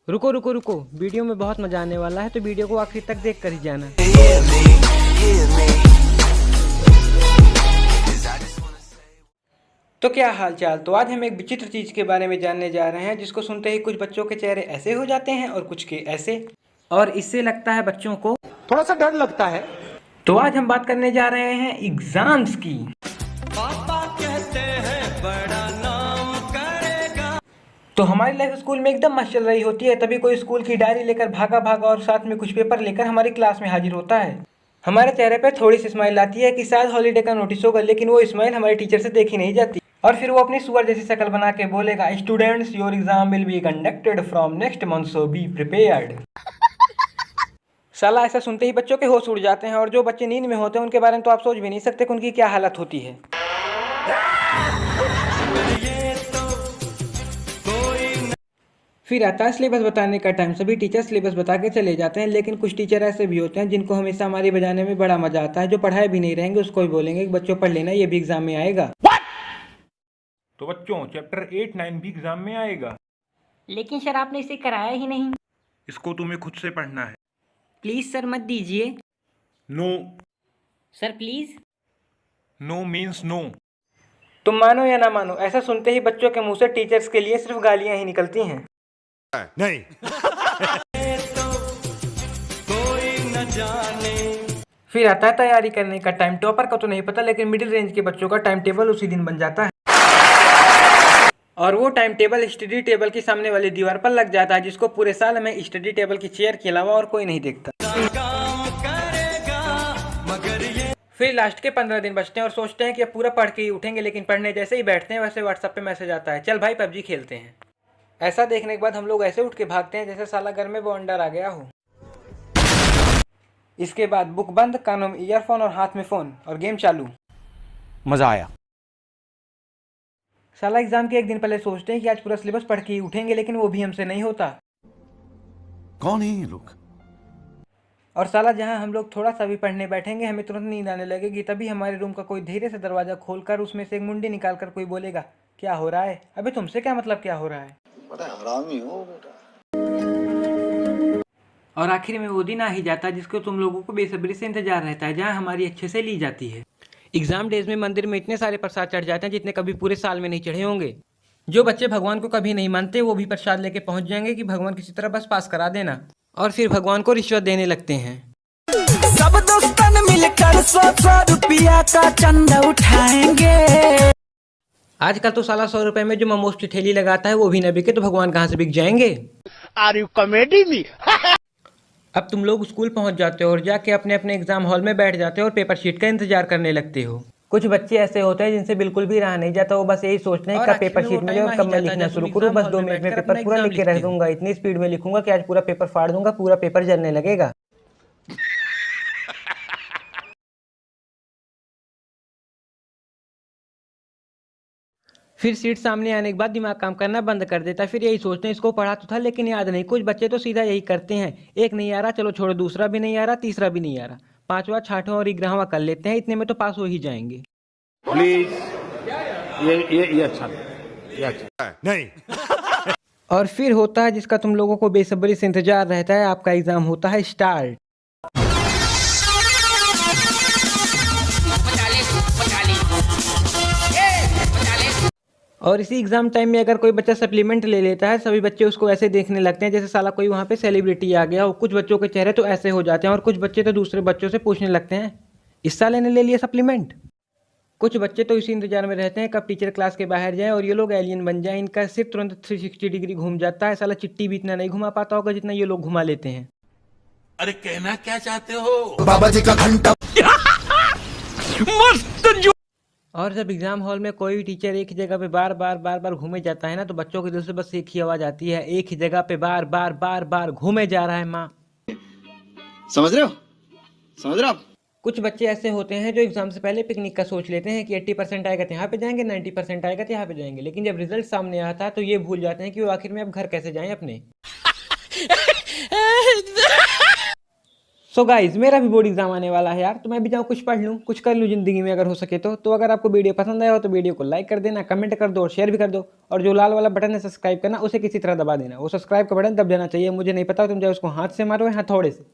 रुको रुको रुको, वीडियो में बहुत मजा आने वाला है, तो वीडियो को आखिर तक देख कर ही जाना। तो क्या हाल चाल। तो आज हम एक विचित्र चीज के बारे में जानने जा रहे हैं, जिसको सुनते ही कुछ बच्चों के चेहरे ऐसे हो जाते हैं और कुछ के ऐसे, और इससे लगता है बच्चों को थोड़ा सा डर लगता है। तो आज हम बात करने जा रहे हैं एग्जाम्स की। पापा कहते हैं बड़ा नाम करेगा। तो हमारी लाइफ स्कूल में एकदम मस्त चल रही होती है, तभी कोई स्कूल की डायरी लेकर भागा भागा और साथ में कुछ पेपर लेकर हमारी क्लास में हाजिर होता है। हमारे चेहरे पर थोड़ी सी स्माइल आती है कि शायद हॉलीडे का नोटिस होगा, लेकिन वो स्माइल हमारे टीचर से देखी नहीं जाती, और फिर वो अपनी सुअर जैसी शक्ल बना के बोलेगा, students your exam will be conducted from next month so be prepared. साला ऐसा सुनते ही बच्चों के होश उड़ जाते हैं, और जो बच्चे नींद में होते हैं उनके बारे में तो आप सोच भी नहीं सकते कि उनकी क्या हालत होती है। फिर आता है सिलेबस बताने का टाइम। सभी टीचर सिलेबस बता के चले जाते हैं, लेकिन कुछ टीचर ऐसे भी होते हैं जिनको हमेशा हमारी बजाने में बड़ा मजा आता है। जो पढ़ाए भी नहीं रहेंगे उसको भी बोलेंगे कि बच्चों पढ़ लेना, ये भी एग्जाम में आएगा। तो बच्चों चैप्टर 8, 9 भी एग्जाम में आएगा, लेकिन सर आपने इसे कराया ही नहीं। इसको तुम्हें खुद से पढ़ना है। प्लीज सर मत दीजिए। No. Sir please. No means no. तुम मानो या ना मानो, ऐसा सुनते ही बच्चों के मुंह से टीचर्स के लिए सिर्फ गालियां ही निकलती हैं। नहीं। फिर आता है तैयारी करने का टाइम। टॉपर का तो नहीं पता, लेकिन मिडिल रेंज के बच्चों का टाइम टेबल उसी दिन बन जाता है, और वो टाइम टेबल स्टडी टेबल की सामने वाली दीवार पर लग जाता है, जिसको पूरे साल में स्टडी टेबल की चेयर के अलावा और कोई नहीं देखता। फिर लास्ट के 15 दिन बचते हैं और सोचते हैं कि अब पूरा पढ़ के ही उठेंगे, लेकिन पढ़ने जैसे ही बैठते हैं वैसे व्हाट्सएप पे मैसेज आता है, चल भाई पबजी खेलते हैं। ऐसा देखने के बाद हम लोग ऐसे उठ के भागते हैं जैसे साला घर में बॉन्डर आ गया हो। इसके बाद बुक बंद, कानों में ईयरफोन और हाथ में फोन, और गेम चालू। मजा आया। साला एग्जाम के एक दिन पहले सोचते हैं कि आज पूरा सिलेबस पढ़ के ही उठेंगे, लेकिन वो भी हमसे नहीं होता। कौन है ये लोग? और साला जहां हम लोग थोड़ा सा भी पढ़ने बैठेंगे हमें तुरंत नींद आने लगेगी। तभी हमारे रूम का कोई धीरे से दरवाजा खोलकर उसमें से एक मुंडी निकालकर कोई बोलेगा, क्या हो रहा है? अबे तुमसे क्या मतलब क्या हो रहा है? बड़ा हरामी हो बेटा। और आखिर में वो दिन आ ही जाता है जिसको तुम लोगों को बेसब्री से इंतजार रहता है, जहाँ हमारी अच्छे से ली जाती है। एग्जाम डेज में मंदिर में इतने सारे प्रसाद चढ़ जाते हैं जितने कभी पूरे साल में नहीं चढ़े होंगे। जो बच्चे भगवान को कभी नहीं मानते वो भी प्रसाद लेके पहुंच जाएंगे कि भगवान किसी तरह बस पास करा देना, और फिर भगवान को रिश्वत देने लगते हैं। सब दोस्तन मिलकर 100 रुपया का चंदा उठाएंगे। आजकल तो साला 100 रुपए में जो मोमोज की ठेली लगाता है वो भी न बिके तो भगवान कहाँ से बिक जाएंगे। Are you comedy me? अब तुम लोग स्कूल पहुंच जाते हो और जाके अपने अपने एग्जाम हॉल में बैठ जाते हो और पेपर शीट का इंतजार करने लगते हो। कुछ बच्चे ऐसे होते हैं जिनसे बिल्कुल भी रहा नहीं जाता, वो बस यही सोचते हैं कब पेपर शीट मिले और कब मैं लिखना शुरू करूँ। बस 2 मिनट में पेपर पूरा लिख के रह दूंगा, इतनी स्पीड में लिखूंगा कि आज पूरा पेपर फाड़ दूंगा, पूरा पेपर जलने लगेगा। फिर सीट सामने आने के बाद दिमाग काम करना बंद कर देता है। फिर यही सोचते हैं इसको पढ़ा तो था लेकिन याद नहीं। कुछ बच्चे तो सीधा यही करते हैं, एक नहीं आ रहा चलो छोड़ो, दूसरा भी नहीं आ रहा, तीसरा भी नहीं आ रहा, 5वां 6वां और 11वां कर लेते हैं, इतने में तो पास हो ही जाएंगे। प्लीज ये अच्छा नहीं। और फिर होता है जिसका तुम लोगों को बेसब्री से इंतजार रहता है, आपका एग्जाम होता है स्टार्ट। और इसी एग्जाम टाइम में अगर कोई बच्चा सप्लीमेंट ले लेता है, सभी बच्चे उसको ऐसे देखने लगते हैं जैसे साला कोई वहाँ पे सेलिब्रिटी आ गया हो। कुछ बच्चों के चेहरे तो ऐसे हो जाते हैं, और कुछ बच्चे तो दूसरे बच्चों से पूछने लगते हैं, इस साले ने ले लिया सप्लीमेंट। कुछ बच्चे तो इसी इंतजार में रहते हैं कब टीचर क्लास के बाहर जाए और ये लोग एलियन बन जाए। इनका सिर्फ तुरंत 360 डिग्री घूम जाता है। साला चिट्टी भी इतना नहीं घुमा पाता होगा जितना ये लोग घुमा लेते हैं। अरे कहना क्या चाहते हो? बाबा जी का घंटा मस्त। और जब एग्जाम हॉल में कोई भी टीचर एक ही जगह पे बार बार घूमे जाता है ना, तो बच्चों के दिल से बस एक ही आवाज आती है, एक ही जगह पे बार बार घूमे जा रहा है माँ। समझ रहे हो? समझ रहे हो आप? कुछ बच्चे ऐसे होते हैं जो एग्जाम से पहले पिकनिक का सोच लेते हैं कि 80% आएगा तो यहाँ पे जाएंगे, 90% आएगा तो यहाँ पे जाएंगे, लेकिन जब रिजल्ट सामने आता है तो ये भूल जाते हैं कि वो आखिर में अब घर कैसे जाएं अपने। सो गाइज मेरा भी बोर्ड एग्जाम आने वाला है यार, तो मैं भी जाऊँ कुछ पढ़ लूँ, कुछ कर लूँ जिंदगी में अगर हो सके तो अगर आपको वीडियो पसंद आया हो तो वीडियो को लाइक कर देना, कमेंट कर दो और शेयर भी कर दो। और जो लाल वाला बटन है सब्सक्राइब करना, उसे किसी तरह दबा देना। वो सब्सक्राइब का बटन दब जाना चाहिए, मुझे नहीं पता तुम चाहे उसको हाथ से मारो या हथौड़े से।